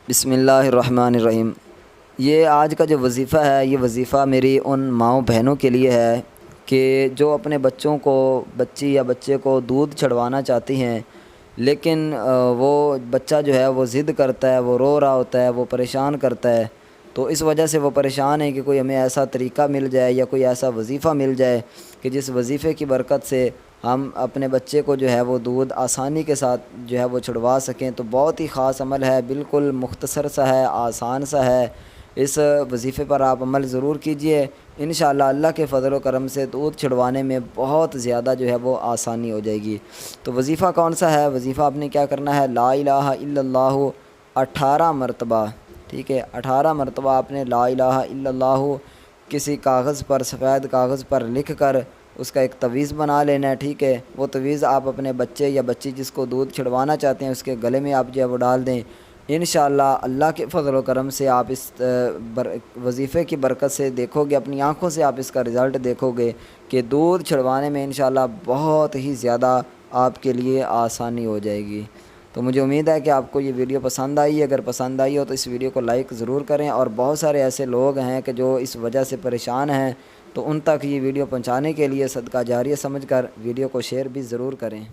بسم اللہ الرحمن الرحیم۔ یہ آج کا جو وظیفہ ہے، یہ وظیفہ میری ان ماؤں بہنوں کے لیے ہے کہ جو اپنے بچوں کو، بچی یا بچے کو دودھ چڑھوانا چاہتی ہیں، لیکن وہ بچہ جو ہے وہ ضد کرتا ہے، وہ رو رہا ہوتا ہے، وہ پریشان کرتا ہے۔ تو اس وجہ سے وہ پریشان ہیں کہ کوئی ہمیں ایسا طریقہ مل جائے یا کوئی ایسا وظیفہ مل جائے کہ جس وظیفے کی برکت سے ہم اپنے بچے کو جو ہے وہ دودھ آسانی کے ساتھ جو ہے وہ چھڑوا سکیں۔ تو بہت ہی خاص عمل ہے، بالکل مختصر سا ہے، آسان سا ہے۔ اس وظیفے پر آپ عمل ضرور کیجئے، انشاءاللہ اللہ کے فضل و کرم سے دودھ چھڑوانے میں بہت زیادہ جو ہے وہ آسانی ہو جائے گی۔ تو وظیفہ کون سا ہے؟ وظیفہ آپ نے کیا کرنا ہے؟ لا الہ الا اللہ 18 مرتبہ، ٹھیک ہے، 18 مرتبہ آپ نے لا الہ الا اللہ کسی کاغذ پر، سفید کاغذ پر لکھ کر اس کا ایک تعویذ بنا لینا ہے، ٹھیک ہے۔ وہ تعویذ آپ اپنے بچے یا بچی جس کو دودھ چھڑوانا چاہتے ہیں اس کے گلے میں آپ جو ہے وہ ڈال دیں۔ انشاءاللہ اللہ کے فضل و کرم سے آپ اس وظیفے کی برکت سے دیکھو گے، اپنی آنکھوں سے آپ اس کا رزلٹ دیکھو گے کہ دودھ چھڑوانے میں انشاءاللہ بہت ہی زیادہ آپ کے لیے آسانی ہو جائے گی۔ تو مجھے امید ہے کہ آپ کو یہ ویڈیو پسند آئی ہے۔ اگر پسند آئی ہو تو اس ویڈیو کو لائک ضرور کریں، اور بہت سارے ایسے لوگ ہیں کہ جو اس وجہ سے پریشان ہیں، تو ان تک یہ ویڈیو پہنچانے کے لیے صدقہ جاریہ سمجھ کر ویڈیو کو شیئر بھی ضرور کریں۔